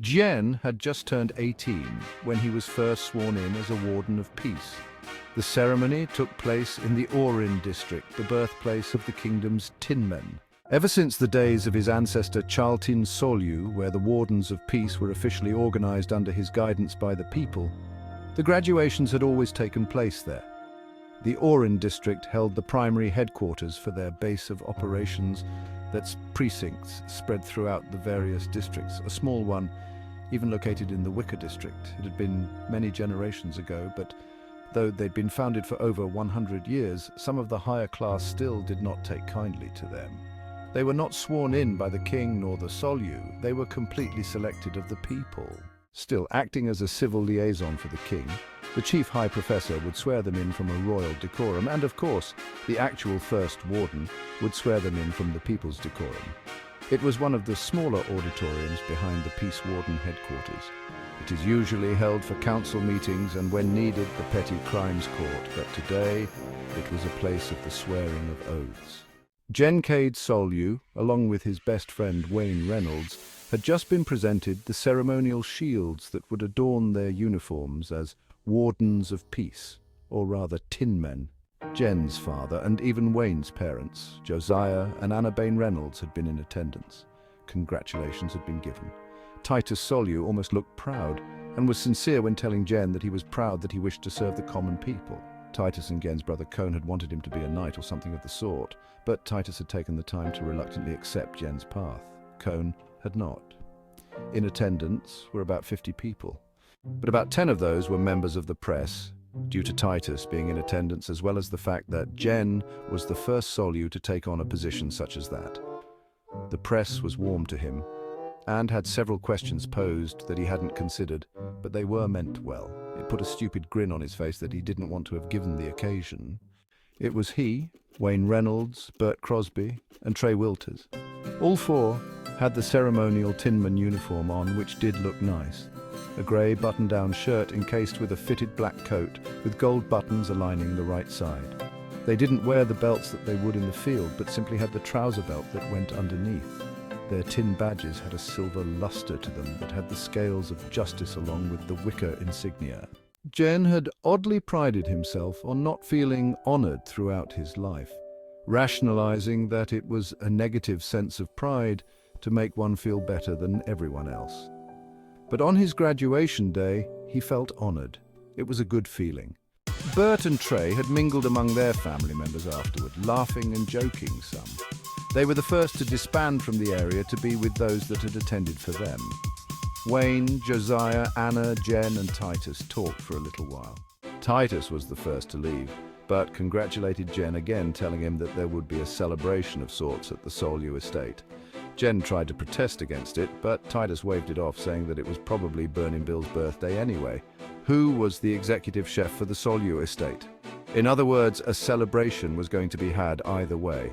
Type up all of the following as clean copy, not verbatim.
Jian had just turned 18 when he was first sworn in as a Warden of Peace. The ceremony took place in the Orin district, the birthplace of the kingdom's Tinmen. Ever since the days of his ancestor Chaltin Solyu, where the Wardens of Peace were officially organized under his guidance by the people, the graduations had always taken place there. The Orin district held the primary headquarters for their base of operations, that's precincts spread throughout the various districts. A small one, even located in the Wicker district. It had been many generations ago, but though they'd been founded for over 100 years, some of the higher class still did not take kindly to them. They were not sworn in by the king nor the Solyu. They were completely selected of the people. Still, acting as a civil liaison for the king, the chief high professor would swear them in from a royal decorum, and of course, the actual first warden would swear them in from the people's decorum. It was one of the smaller auditoriums behind the Peace Warden headquarters. It is usually held for council meetings and, when needed, the petty crimes court, but today it was a place of the swearing of oaths. Gencade Solyu, along with his best friend Wayne Reynolds, had just been presented the ceremonial shields that would adorn their uniforms as Wardens of Peace, or rather Tinmen. Jen's father and even Wayne's parents, Josiah and Anna Bain Reynolds, had been in attendance. Congratulations had been given. Titus Solyu almost looked proud and was sincere when telling Jen that he was proud that he wished to serve the common people. Titus and Gen's brother Cone had wanted him to be a knight or something of the sort, but Titus had taken the time to reluctantly accept Gen's path. Cone had not. In attendance were about 50 people, but about 10 of those were members of the press, due to Titus being in attendance, as well as the fact that Jen was the first Solyu to take on a position such as that. The press was warm to him, and had several questions posed that he hadn't considered, but they were meant well. It put a stupid grin on his face that he didn't want to have given the occasion. It was he, Wayne Reynolds, Bert Crosby, and Trey Wilters. All four had the ceremonial Tinman uniform on, which did look nice. A grey button-down shirt encased with a fitted black coat with gold buttons aligning the right side. They didn't wear the belts that they would in the field, but simply had the trouser belt that went underneath. Their tin badges had a silver luster to them that had the scales of justice along with the wicker insignia. Jen had oddly prided himself on not feeling honoured throughout his life, rationalizing that it was a negative sense of pride to make one feel better than everyone else. But on his graduation day, he felt honoured. It was a good feeling. Bert and Trey had mingled among their family members afterward, laughing and joking some. They were the first to disband from the area to be with those that had attended for them. Wayne, Josiah, Anna, Jen and Titus talked for a little while. Titus was the first to leave, but congratulated Jen again, telling him that there would be a celebration of sorts at the Solyu estate. Jen tried to protest against it, but Titus waved it off, saying that it was probably Burning Bill's birthday anyway. Who was the executive chef for the Solyu estate? In other words, a celebration was going to be had either way.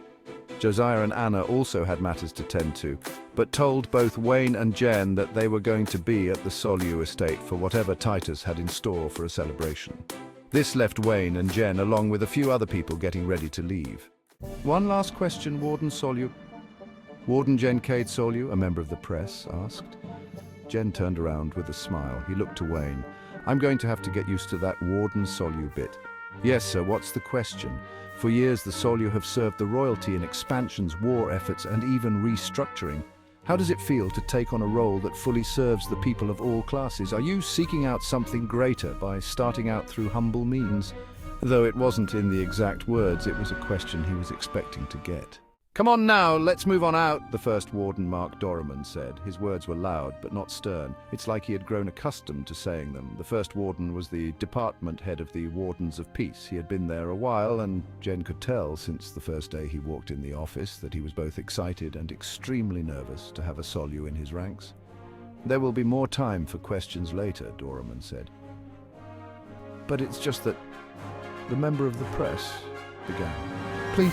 Josiah and Anna also had matters to tend to, but told both Wayne and Jen that they were going to be at the Solyu estate for whatever Titus had in store for a celebration. This left Wayne and Jen along with a few other people getting ready to leave. One last question, Warden Solyu. Warden Gencade Solyu, a member of the press, asked. Jen turned around with a smile. He looked to Wayne. I'm going to have to get used to that Warden Solyu bit. Yes, sir, what's the question? For years, the Solyu have served the royalty in expansions, war efforts, and even restructuring. How does it feel to take on a role that fully serves the people of all classes? Are you seeking out something greater by starting out through humble means? Though it wasn't in the exact words, it was a question he was expecting to get. Come on now, let's move on out, the first warden, Mark Dorriman, said. His words were loud, but not stern. It's like he had grown accustomed to saying them. The first warden was the department head of the Wardens of Peace. He had been there a while, and Jen could tell since the first day he walked in the office that he was both excited and extremely nervous to have a Solyu in his ranks. There will be more time for questions later, Dorriman said. But it's just that the member of the press began. Please.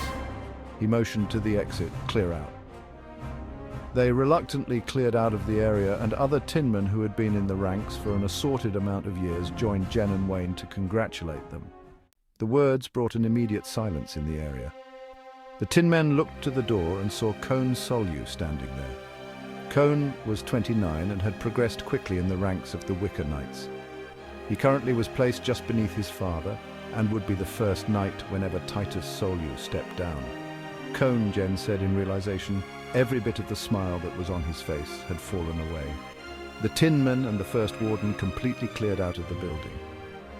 He motioned to the exit, clear out. They reluctantly cleared out of the area, and other tinmen who had been in the ranks for an assorted amount of years joined Jen and Wayne to congratulate them. The words brought an immediate silence in the area. The tinmen looked to the door and saw Cone Solyu standing there. Cone was 29 and had progressed quickly in the ranks of the Wicker Knights. He currently was placed just beneath his father and would be the first knight whenever Titus Sollius stepped down. Cone, Jen said in realization, every bit of the smile that was on his face had fallen away. The Tinman and the First Warden completely cleared out of the building.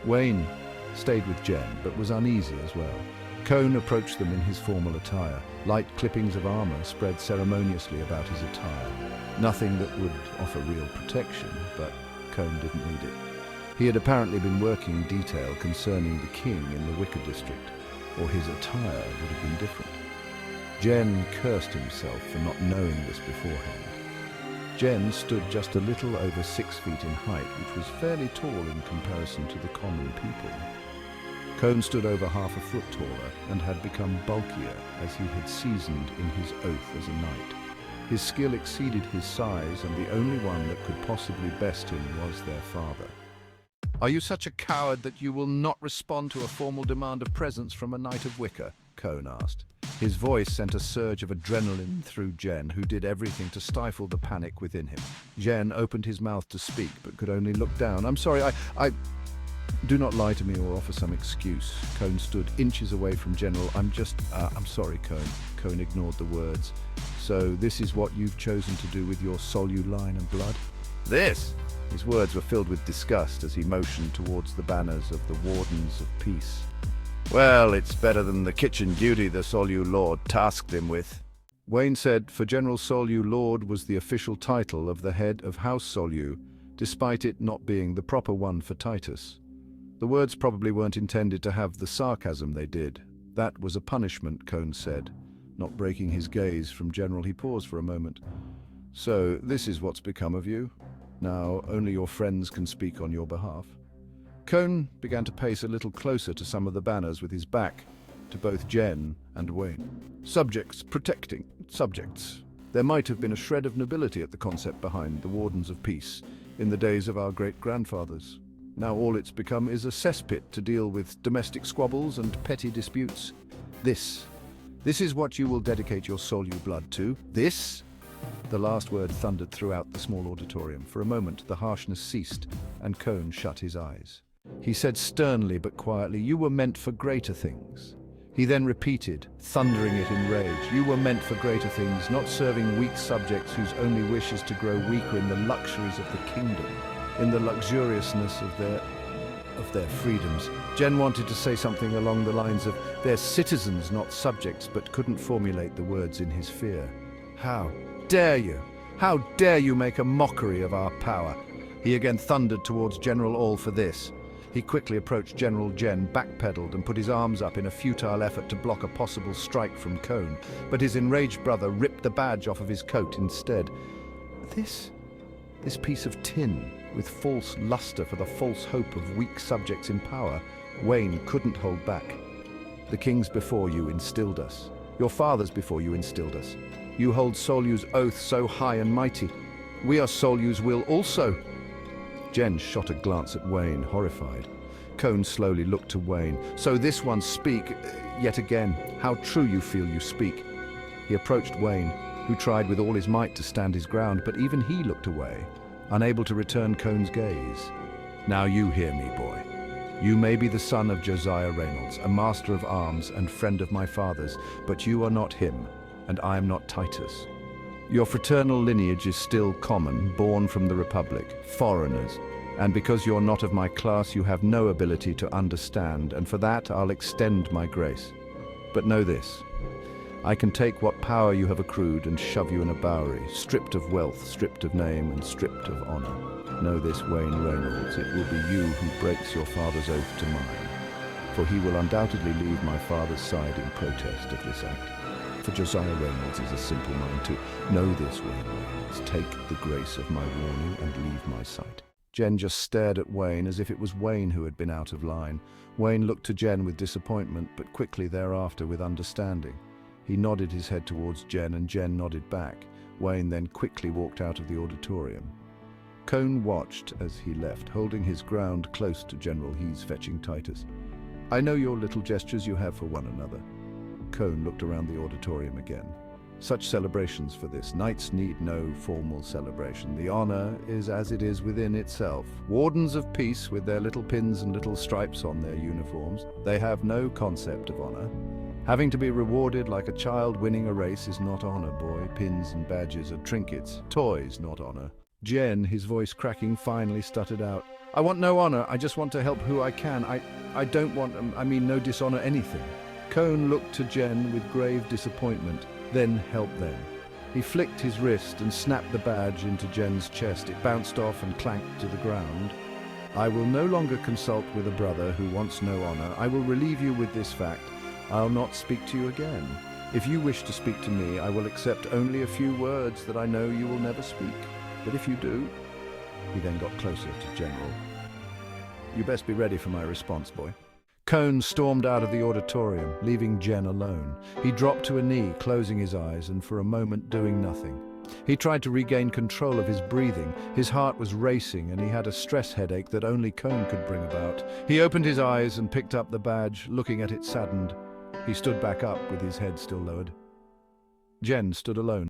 Wayne stayed with Jen, but was uneasy as well. Cone approached them in his formal attire. Light clippings of armor spread ceremoniously about his attire. Nothing that would offer real protection, but Cone didn't need it. He had apparently been working in detail concerning the king in the Wicker district, or his attire would have been different. Jen cursed himself for not knowing this beforehand. Jen stood just a little over 6 feet in height, which was fairly tall in comparison to the common people. Cone stood over half a foot taller and had become bulkier as he had seasoned in his oath as a knight. His skill exceeded his size, and the only one that could possibly best him was their father. "Are you such a coward that you will not respond to a formal demand of presence from a Knight of Wicker?" Cone asked. His voice sent a surge of adrenaline through Jen, who did everything to stifle the panic within him. Jen opened his mouth to speak, but could only look down. "I'm sorry, I... Do not lie to me or offer some excuse." Cone stood inches away from General. I'm sorry, Cone." Cone ignored the words. "So this is what you've chosen to do with your Solyu line of blood?" "This?" His words were filled with disgust as he motioned towards the banners of the Wardens of Peace. "Well, it's better than the kitchen duty the Solyu Lord tasked him with." Wayne said for General Solyu Lord was the official title of the head of House Solyu, despite it not being the proper one for Titus. The words probably weren't intended to have the sarcasm they did. That was a punishment, Cone said. Not breaking his gaze from General, he paused for a moment. "So, this is what's become of you? Now, only your friends can speak on your behalf." Cone began to pace a little closer to some of the banners with his back to both Jen and Wayne. "Subjects protecting subjects. There might have been a shred of nobility at the concept behind the Wardens of Peace in the days of our great-grandfathers. Now all it's become is a cesspit to deal with domestic squabbles and petty disputes. This is what you will dedicate your Solyu blood to? This?" The last word thundered throughout the small auditorium. For a moment, the harshness ceased, and Cone shut his eyes. He said sternly but quietly, "You were meant for greater things." He then repeated, thundering it in rage, "You were meant for greater things, not serving weak subjects whose only wish is to grow weaker in the luxuries of the kingdom, in the luxuriousness of their freedoms." Jen wanted to say something along the lines of, "They're citizens, not subjects," but couldn't formulate the words in his fear. "How dare you? How dare you make a mockery of our power?" He again thundered towards General All for this. He quickly approached General Jen, backpedaled, and put his arms up in a futile effort to block a possible strike from Cone, but his enraged brother ripped the badge off of his coat instead. This piece of tin, with false luster for the false hope of weak subjects in power, Wayne couldn't hold back. "The kings before you instilled us. Your fathers before you instilled us. You hold Solyu's oath so high and mighty. We are Solyu's will also." Jen shot a glance at Wayne, horrified. Cone slowly looked to Wayne. "So this one speak, yet again, how true you feel you speak." He approached Wayne, who tried with all his might to stand his ground, but even he looked away, unable to return Cone's gaze. "Now you hear me, boy. You may be the son of Josiah Reynolds, a master of arms and friend of my father's, but you are not him, and I am not Titus. Your fraternal lineage is still common, born from the Republic, foreigners, and because you're not of my class, you have no ability to understand, and for that I'll extend my grace. But know this. I can take what power you have accrued and shove you in a Bowery, stripped of wealth, stripped of name, and stripped of honor. Know this, Wayne Reynolds, it will be you who breaks your father's oath to mine, for he will undoubtedly leave my father's side in protest of this act. For Josiah Reynolds is a simple mind too. Know this, Wayne Reynolds, take the grace of my warning and leave my sight." Jen just stared at Wayne as if it was Wayne who had been out of line. Wayne looked to Jen with disappointment, but quickly thereafter with understanding. He nodded his head towards Jen, and Jen nodded back. Wayne then quickly walked out of the auditorium. Cone watched as he left, holding his ground close to General He's fetching Titus. "I know your little gestures you have for one another." Cone looked around the auditorium again. Such celebrations for this. Knights need no formal celebration. The honor is as it is within itself. Wardens of peace with their little pins and little stripes on their uniforms, they have no concept of honor. Having to be rewarded like a child winning a race is not honor, boy. Pins and badges are trinkets, toys, not honor. Jen, his voice cracking, finally stuttered out, "I want no honor, I just want to help who I can. I don't want, no dishonor anything." Cone looked to Jen with grave disappointment. Then help them. He flicked his wrist and snapped the badge into Jen's chest. It bounced off and clanked to the ground. "I will no longer consult with a brother who wants no honor. I will relieve you with this fact. I'll not speak to you again. If you wish to speak to me, I will accept only a few words that I know you will never speak. But if you do..." He then got closer to General. "You best be ready for my response, boy." Cone stormed out of the auditorium, leaving Jen alone. He dropped to a knee, closing his eyes and for a moment doing nothing. He tried to regain control of his breathing. His heart was racing and he had a stress headache that only Cone could bring about. He opened his eyes and picked up the badge, looking at it saddened. He stood back up with his head still lowered. Jen stood alone.